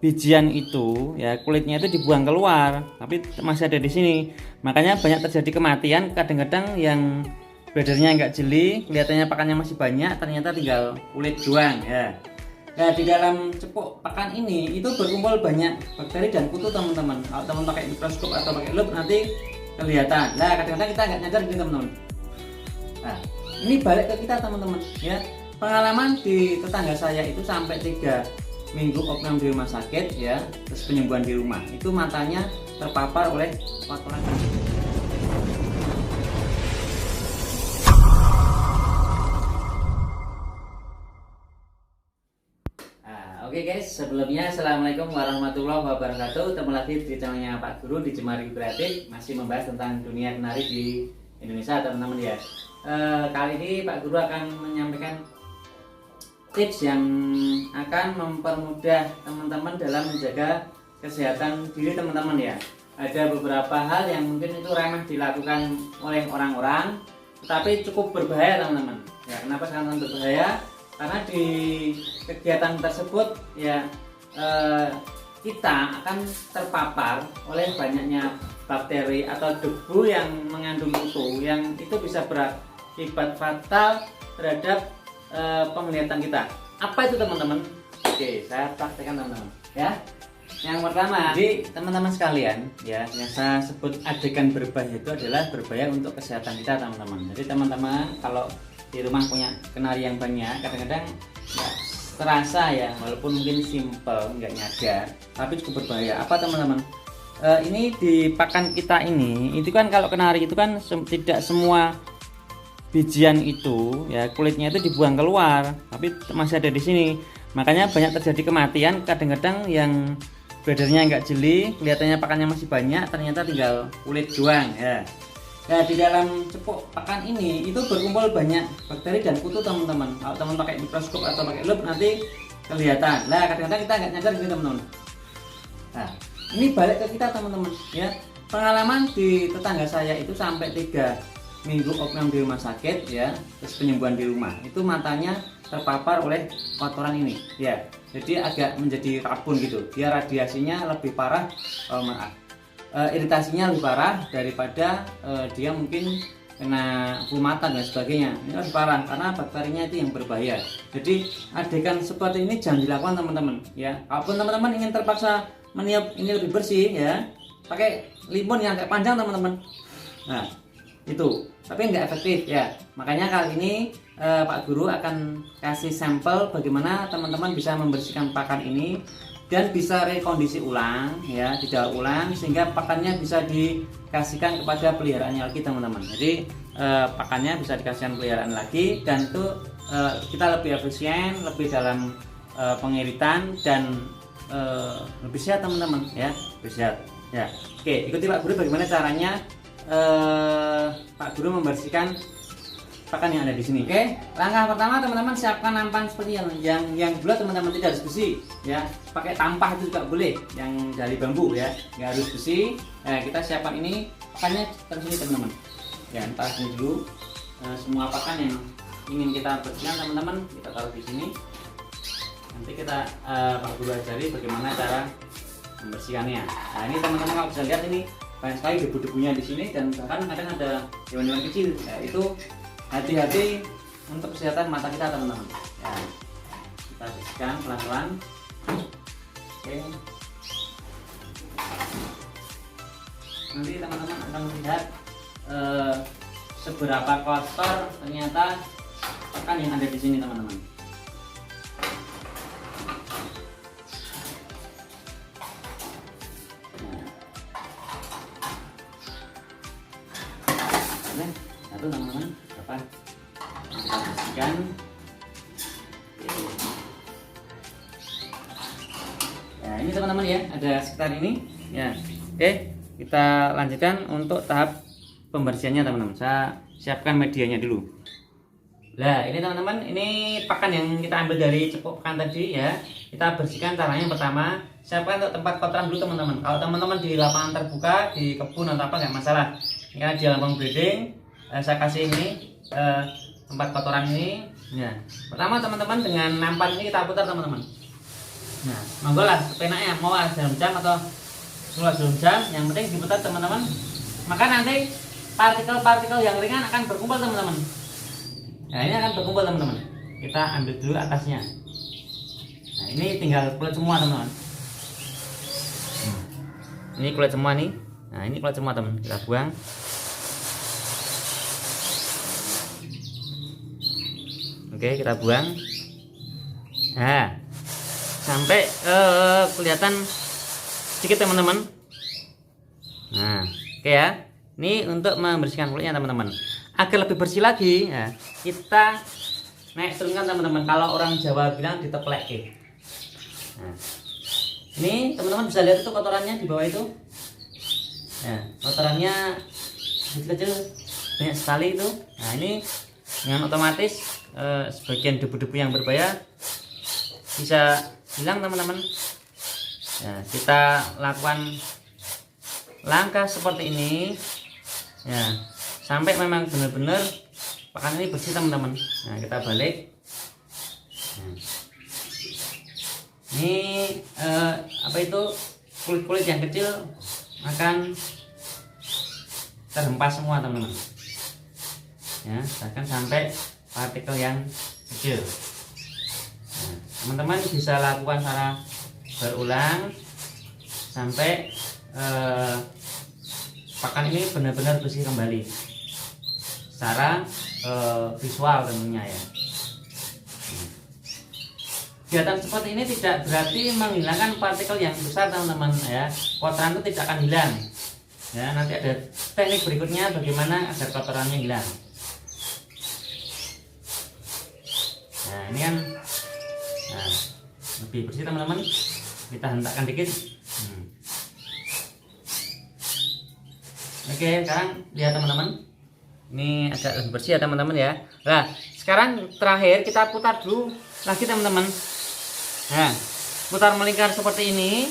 bijian itu ya kulitnya itu dibuang keluar, tapi masih ada di sini. Makanya banyak terjadi kematian. Kadang-kadang yang bladernya nggak jeli, kelihatannya pakannya masih banyak, ternyata tinggal kulit doang ya. Nah, di dalam cepuk pakan ini itu berkumpul banyak bakteri dan kutu teman-teman. Kalau teman pakai mikroskop atau pakai lup nanti kelihatan. Nah, kadang-kadang kita nggak nyadar gini teman-teman. Nah, ini balik ke kita teman-teman ya. Pengalaman di tetangga saya itu sampai 3 minggu opname di rumah sakit ya, terus penyembuhan di rumah. Itu matanya terpapar oleh kotoran. Oke guys, sebelumnya assalamualaikum warahmatullahi wabarakatuh. Ketemu lagi di channelnya Pak Guru di Jemari Kreatif, masih membahas tentang dunia kenari di Indonesia teman-teman ya. Kali ini Pak Guru akan menyampaikan tips yang akan mempermudah teman-teman dalam menjaga kesehatan diri teman-teman ya. Ada beberapa hal yang mungkin itu remeh dilakukan oleh orang-orang, tetapi cukup berbahaya teman-teman. Ya, kenapa sangat berbahaya? Karena di kegiatan tersebut ya kita akan terpapar oleh banyaknya bakteri atau debu yang mengandung kutu, yang itu bisa berakibat fatal terhadap penglihatan kita. Apa itu teman-teman? Oke, saya praktekkan teman-teman ya. Yang pertama, jadi teman-teman sekalian ya, yang saya sebut adegan berbahaya itu adalah berbahaya untuk kesehatan kita teman-teman. Jadi teman-teman kalau di rumah punya kenari yang banyak, kadang-kadang nggak terasa ya, walaupun mungkin simple, nggak nyadar, tapi cukup berbahaya. Apa teman-teman? Ini di pakan kita ini, itu kan kalau kenari itu kan tidak semua bijian itu ya kulitnya itu dibuang keluar, tapi masih ada di sini. Makanya banyak terjadi kematian. Kadang-kadang yang bladernya nggak jeli, kelihatannya pakannya masih banyak, ternyata tinggal kulit doang ya. Nah, di dalam cepuk pakan ini itu berkumpul banyak bakteri dan kutu teman-teman. Kalau teman pakai mikroskop atau pakai lup nanti kelihatan. Nah, kadang-kadang kita nggak nyadar gini teman-teman. Nah, ini balik ke kita teman-teman ya. Pengalaman di tetangga saya itu sampai 3 minggu opname di rumah sakit ya, terus penyembuhan di rumah. Itu matanya terpapar oleh kotoran ini ya. Jadi agak menjadi rabun gitu. Dia radiasinya lebih parah, iritasinya lebih parah daripada dia mungkin kena kumatan dan sebagainya. Ini lebih parah karena bakterinya itu yang berbahaya. Jadi adegan seperti ini jangan dilakukan teman-teman ya. Kalaupun teman-teman ingin terpaksa meniup ini lebih bersih ya, pakai limun yang agak panjang teman-teman. Nah itu, tapi nggak efektif ya. Makanya kali ini Pak Guru akan kasih sampel bagaimana teman-teman bisa membersihkan pakan ini dan bisa rekondisi ulang ya, didaur ulang sehingga pakannya bisa dikasihkan kepada peliharaannya lagi teman-teman. Jadi pakannya bisa dikasihkan peliharaan lagi, dan itu kita lebih efisien, lebih dalam pengiritan, dan lebih sehat teman-teman ya, lebih sehat ya. Oke, ikuti Pak Guru bagaimana caranya Pak Guru membersihkan pakan yang ada di sini. Oke, langkah pertama teman-teman siapkan nampan seperti yang bulat teman-teman, tidak harus besi ya. Pakai tampah itu juga boleh, yang dari bambu ya, nggak harus besi. Kita siapkan ini pakannya tersini teman-teman. Ya, taruh sini dulu. Semua pakan yang ingin kita bersihkan teman-teman kita taruh di sini. Nanti kita Pak Guru ajari bagaimana cara membersihkannya. Nah ini teman-teman kalau bisa lihat ini banyak sekali debu-debunya di sini, dan bahkan kadang ada hewan-hewan kecil. Ya, itu hati-hati untuk kesehatan mata kita teman-teman ya. Kita bersihkan pelan-pelan. Oke, nanti teman-teman akan melihat seberapa kotor ternyata pakan yang ada di sini teman-teman. Nah, satu teman-teman apa kita bersihkan. Ya ini teman-teman ya, ada sekitar ini ya. Oke, kita lanjutkan untuk tahap pembersihannya teman-teman. Saya siapkan medianya dulu. Nah ini teman-teman, ini pakan yang kita ambil dari cepuk pakan tadi ya. Kita bersihkan. Caranya yang pertama, siapkan untuk tempat kotoran dulu teman-teman. Kalau teman-teman di lapangan terbuka, di kebun atau apa, nggak masalah. Ini di lapang breeding, saya kasih ini tempat kotoran ini ya. Pertama teman-teman, dengan nampan ini kita putar teman-teman. Nah, monggo lah penaknya mau dalam jam atau keluar dalam jam, yang penting diputar teman-teman. Maka nanti partikel-partikel yang ringan akan berkumpul teman-teman. Nah, ini akan berkumpul teman-teman. Kita ambil dulu atasnya. Nah, ini tinggal kulit semua teman-teman. Ini kulit semua nih. Nah, ini kulit semua teman. Kita buang. Oke, kita buang. Nah, sampai kelihatan sedikit teman-teman. Nah, oke ya. Ini untuk membersihkan kulitnya teman-teman. Agar lebih bersih lagi, ya, kita naik turunkan teman-teman. Kalau orang Jawa bilang diteplek. Nah, ini teman-teman bisa lihat itu kotorannya di bawah itu. Nah, kotorannya kecil-kecil banyak sekali itu. Nah, ini dengan otomatis sebagian debu-debu yang berbahaya bisa hilang teman-teman. Nah, kita lakukan langkah seperti ini ya, sampai memang benar-benar pakan ini bersih teman-teman. Nah, kita balik. Nah, ini apa itu kulit-kulit yang kecil akan terhempas semua teman-teman ya, bahkan sampai partikel yang kecil. Nah, teman-teman bisa lakukan secara berulang sampai pakan ini benar-benar bersih kembali secara visual tentunya ya. Kegiatan seperti ini tidak berarti menghilangkan partikel yang besar teman-teman ya. Kotoran itu tidak akan hilang ya. Nanti ada teknik berikutnya bagaimana agar kotorannya hilang. Nah, ini kan lebih bersih teman-teman. Kita hentakkan dikit. Oke, sekarang lihat teman-teman. Ini agak lebih bersih ya teman-teman ya. Nah, sekarang terakhir kita putar dulu lagi teman-teman. Nah, putar melingkar seperti ini.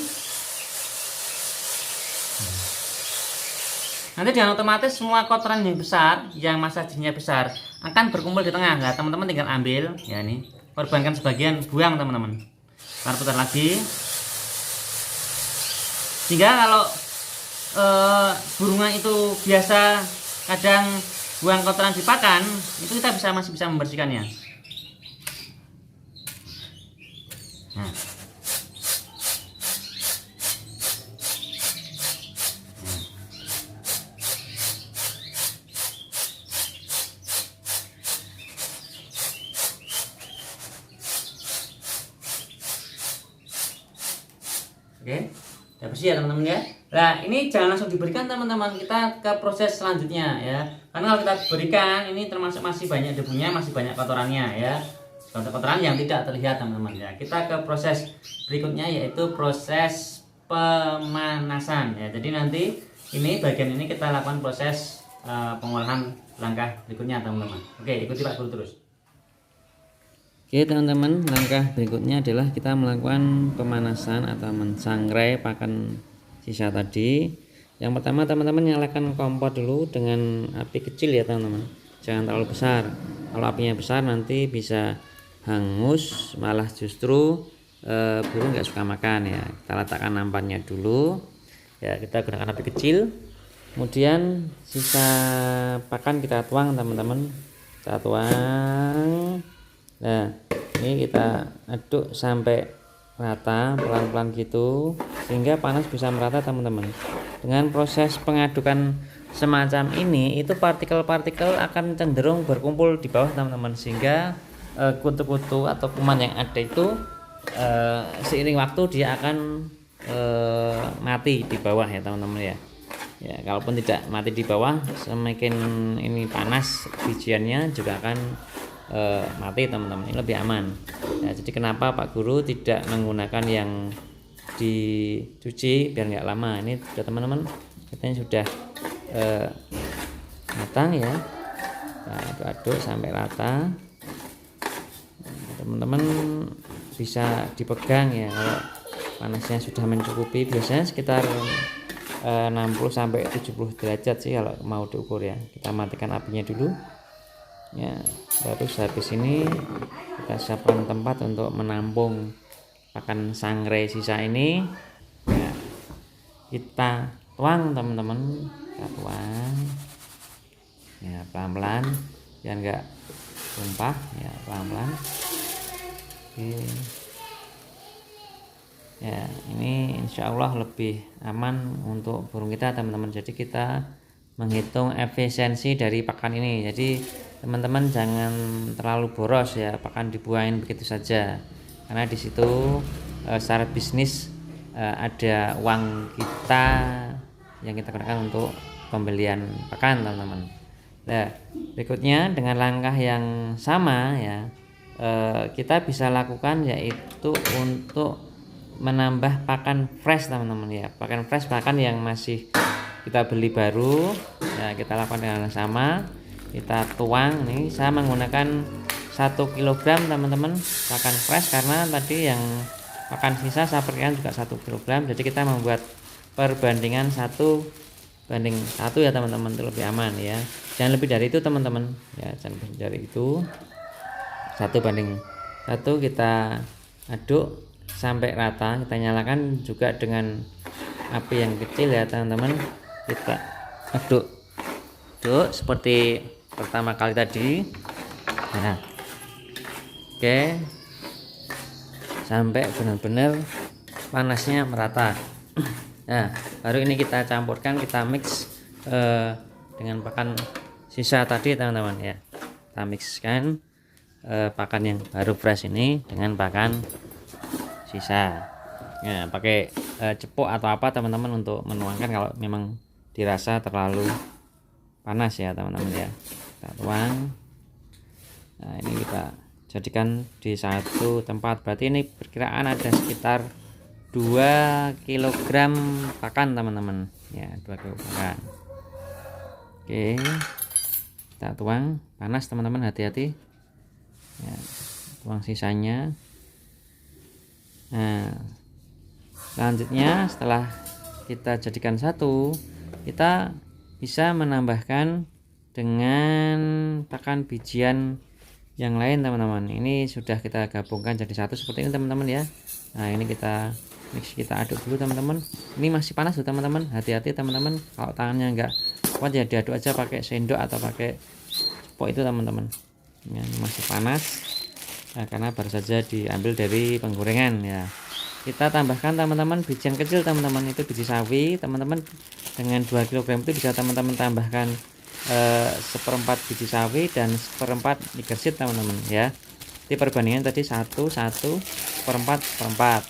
Nanti dengan otomatis semua kotoran yang besar, yang massa jenisnya besar akan berkumpul di tengah. Nah, teman-teman tinggal ambil ya, ini korbankan sebagian, buang teman-teman. Kita putar lagi. Sehingga kalau burungan itu biasa kadang buang kotoran di pakan, itu kita masih bisa membersihkannya. Nah. Oke, udah bersih ya teman-teman ya. Nah, ini jangan langsung diberikan teman-teman, kita ke proses selanjutnya ya. Karena kalau kita berikan ini termasuk masih banyak debunya, masih banyak kotorannya ya. Kotoran yang tidak terlihat teman-teman ya. Kita ke proses berikutnya yaitu proses pemanasan ya. Jadi nanti ini bagian ini kita lakukan proses pengolahan langkah berikutnya teman-teman. Oke, ikuti Pak Guru terus. Oke teman-teman, langkah berikutnya adalah kita melakukan pemanasan atau mensangrai pakan sisa tadi. Yang pertama teman-teman nyalakan kompor dulu dengan api kecil ya teman-teman, jangan terlalu besar. Kalau apinya besar nanti bisa hangus, malah justru burung nggak suka makan ya. Kita letakkan nampannya dulu ya, kita gunakan api kecil. Kemudian sisa pakan kita tuang teman-teman, kita tuang. Nah, ini kita aduk sampai rata, pelan-pelan gitu, sehingga panas bisa merata teman-teman. Dengan proses pengadukan semacam ini, itu partikel-partikel akan cenderung berkumpul di bawah teman-teman, sehingga kutu-kutu atau kuman yang ada itu seiring waktu dia akan mati di bawah ya teman-teman ya. Ya, kalaupun tidak mati di bawah, semakin ini panas bijiannya juga akan mati teman-teman. Ini lebih aman ya. Jadi kenapa Pak Guru tidak menggunakan yang dicuci biar nggak lama. Ini sudah teman-teman, katanya sudah matang ya. Nah, aduk sampai rata. Teman-teman bisa dipegang ya, kalau panasnya sudah mencukupi. Biasanya sekitar 60 sampai 70 derajat sih kalau mau diukur ya. Kita matikan apinya dulu ya, baru habis ini kita siapkan tempat untuk menampung pakan sangrai sisa ini ya, kita tuang teman-teman, kita tuang ya pelan-pelan biar enggak tumpah ya, pelan-pelan. Oke ya, ini insya Allah lebih aman untuk burung kita teman-teman. Jadi kita menghitung efisiensi dari pakan ini. Jadi teman-teman jangan terlalu boros ya, pakan dibuangin begitu saja, karena di situ secara bisnis ada uang kita yang kita gunakan untuk pembelian pakan teman-teman. Nah berikutnya dengan langkah yang sama ya, kita bisa lakukan yaitu untuk menambah pakan fresh teman-teman ya. Pakan fresh, pakan yang masih kita beli baru ya, kita lakukan dengan yang sama. Kita tuang nih, saya menggunakan 1 kg teman-teman pakan fresh, karena tadi yang pakan sisa saya perkirakan juga 1 kg. Jadi kita membuat perbandingan 1:1 ya teman-teman, itu lebih aman ya. Jangan lebih dari itu teman-teman ya, jangan lebih dari itu. 1:1 kita aduk sampai rata. Kita nyalakan juga dengan api yang kecil ya teman-teman. Kita aduk seperti pertama kali tadi nah, oke, sampai benar-benar panasnya merata. Nah baru ini kita campurkan, kita mix dengan pakan sisa tadi teman-teman ya. Kita mixkan pakan yang baru fresh ini dengan pakan sisa ya, pakai cepuk atau apa teman-teman untuk menuangkan kalau memang dirasa terlalu panas ya teman-teman ya. Kita tuang. Nah ini kita jadikan di satu tempat, berarti ini perkiraan ada sekitar 2 kg pakan teman-teman ya, 2 kg pakan. Oke, kita tuang, panas teman-teman, hati-hati ya, tuang sisanya. Nah selanjutnya setelah kita jadikan satu, kita bisa menambahkan dengan pakan bijian yang lain teman-teman. Ini sudah kita gabungkan jadi satu seperti ini teman-teman ya. Nah ini kita mix, kita aduk dulu teman-teman. Ini masih panas tuh teman-teman, hati-hati teman-teman, kalau tangannya enggak kuat ya diaduk aja pakai sendok atau pakai cepok itu teman-teman ya. Ini masih panas nah, karena baru saja diambil dari penggorengan ya. Kita tambahkan teman-teman bijian kecil teman-teman, itu biji sawi teman-teman. Dengan 2 kg itu bisa teman-teman tambahkan 1/4 biji sawi dan 1/4 nigersit teman-teman ya. Jadi perbandingan tadi 1 1/4.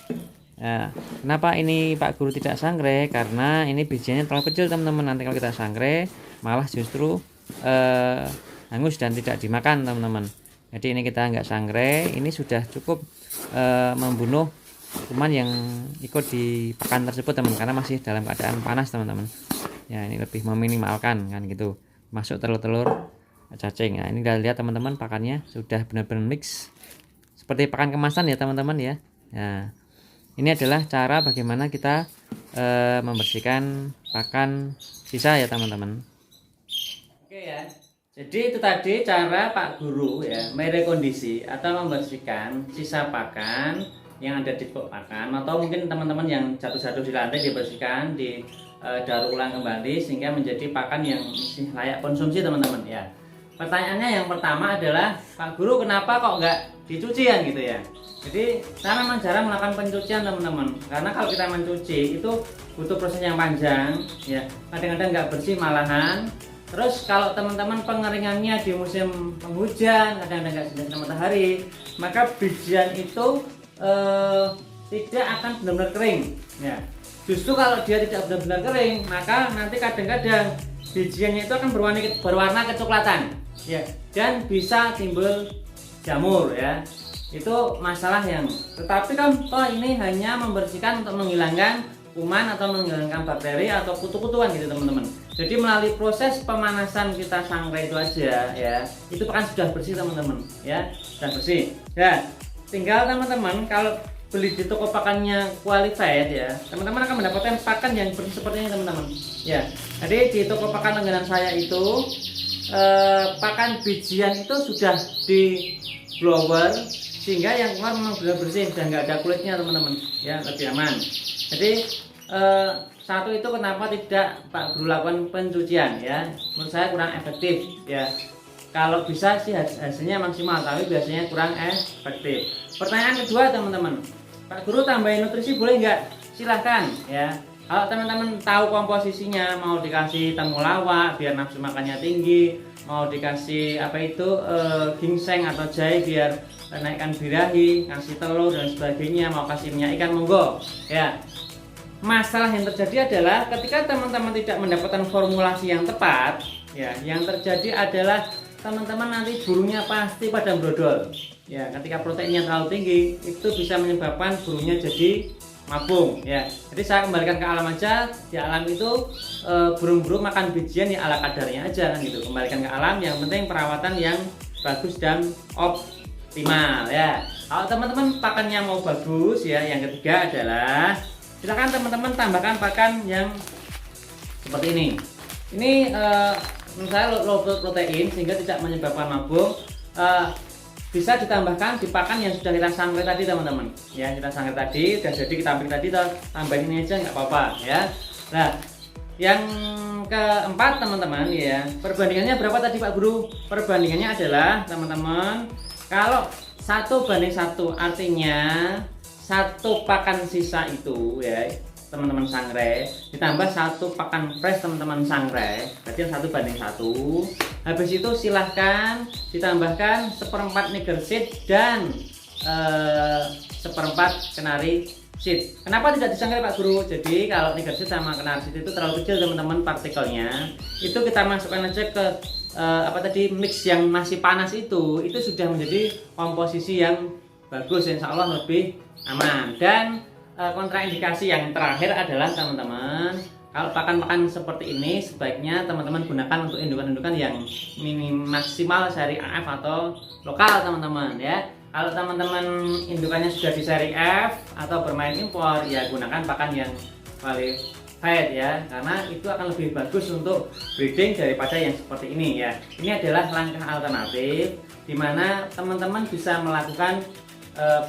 Nah, kenapa ini Pak Guru tidak sangrai? Karena ini bijiannya terlalu kecil teman-teman. Nanti kalau kita sangrai malah justru hangus dan tidak dimakan teman-teman. Jadi ini kita nggak sangrai, ini sudah cukup membunuh kuman yang ikut di pakan tersebut teman, karena masih dalam keadaan panas teman-teman ya. Ini lebih meminimalkan kan gitu, masuk telur-telur cacing. Nah ini kita lihat teman-teman, pakannya sudah benar-benar mix seperti pakan kemasan ya teman-teman ya. Nah ini adalah cara bagaimana kita membersihkan pakan sisa ya teman-teman. Oke ya, jadi itu tadi cara Pak Guru ya merekondisi atau membersihkan sisa pakan yang ada di pok pakan, atau mungkin teman-teman yang jatuh-jatuh di lantai dibersihkan, daur ulang kembali sehingga menjadi pakan yang masih layak konsumsi teman-teman ya. Pertanyaannya yang pertama adalah, Pak Guru kenapa kok nggak dicuci kan gitu ya. Jadi saya memang jarang melakukan pencucian teman-teman, karena kalau kita mencuci itu butuh proses yang panjang ya, kadang-kadang nggak bersih malahan. Terus kalau teman-teman pengeringannya di musim penghujan, kadang-kadang nggak sinar matahari, maka bijian itu tidak akan benar-benar kering ya. Justru kalau dia tidak benar-benar kering, maka nanti kadang-kadang bijiannya itu akan berwarna kecoklatan ya, dan bisa timbul jamur ya. Itu masalah yang, tetapi kan toh ini hanya membersihkan untuk menghilangkan kuman atau menghilangkan bakteri atau kutu-kutuan gitu teman-teman. Jadi melalui proses pemanasan kita sangrai itu aja ya, itu kan sudah bersih teman-teman ya, sudah bersih ya. Tinggal teman-teman kalau beli di toko pakannya qualified ya, teman-teman akan mendapatkan pakan yang bersih seperti ini teman-teman ya. Jadi di toko pakan langganan saya itu pakan bijian itu sudah di blower, sehingga yang keluar memang benar bersih dan nggak ada kulitnya teman-teman ya, lebih aman. Jadi satu itu kenapa tidak Pak Guru lakukan pencucian ya, menurut saya kurang efektif ya. Kalau bisa sih hasilnya maksimal, tapi biasanya kurang efektif. Pertanyaan kedua teman-teman, Pak Guru tambahin nutrisi boleh nggak? Silahkan ya. Kalau teman-teman tahu komposisinya, mau dikasih temulawak biar nafsu makannya tinggi, mau dikasih apa itu ginseng atau jahe biar naikkan birahi, kasih telur dan sebagainya, mau kasih minyak ikan monggo ya. Masalah yang terjadi adalah ketika teman-teman tidak mendapatkan formulasi yang tepat ya, yang terjadi adalah teman-teman nanti burungnya pasti pada brodol ya. Ketika proteinnya terlalu tinggi itu bisa menyebabkan burungnya jadi mabung ya. Jadi saya kembalikan ke alam aja. Di alam itu burung-burung makan bijian ya ala kadarnya aja kan gitu. Kembalikan ke alam, yang penting perawatan yang bagus dan optimal ya. Kalau teman-teman pakannya mau bagus ya, yang ketiga adalah silakan teman-teman tambahkan pakan yang seperti ini. Ini menurut saya low protein sehingga tidak menyebabkan mabung. Bisa ditambahkan di pakan yang sudah kita sangrai tadi teman-teman ya. Kita sangrai tadi dan jadi kita ambil tadi, tambahin ini aja nggak apa-apa ya. Nah, yang keempat teman-teman ya, perbandingannya berapa tadi Pak Guru? Perbandingannya adalah teman-teman, kalau 1:1 artinya satu pakan sisa itu ya teman-teman sangrai ditambah satu pakan fresh teman-teman sangrai, berarti 1:1. Habis itu silahkan ditambahkan 1/4 Niger seed dan 1/4 Canary seed. Kenapa tidak disangrai Pak Guru? Jadi kalau Niger seed sama Canary seed itu terlalu kecil teman-teman partikelnya, itu kita masukkan aja ke mix yang masih panas itu sudah menjadi komposisi yang bagus, insya Allah lebih aman. Dan kontraindikasi yang terakhir adalah teman-teman, kalau pakan-pakan seperti ini sebaiknya teman-teman gunakan untuk indukan-indukan yang maksimal seri AF atau lokal teman-teman ya. Kalau teman-teman indukannya sudah di seri F atau bermain impor ya gunakan pakan yang qualified ya, karena itu akan lebih bagus untuk breeding daripada yang seperti ini ya. Ini adalah langkah alternatif di mana teman-teman bisa melakukan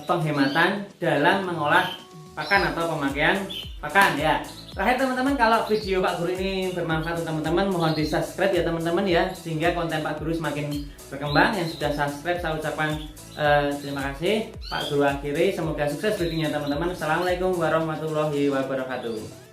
penghematan dalam mengolah pakan atau pemakaian pakan ya. Terakhir teman-teman, kalau video Pak Guru ini bermanfaat untuk teman-teman, mohon di subscribe ya teman-teman ya, sehingga konten Pak Guru semakin berkembang. Yang sudah subscribe saya ucapkan terima kasih. Pak Guru akhiri, semoga sukses breedingnya teman-teman. Assalamualaikum warahmatullahi wabarakatuh.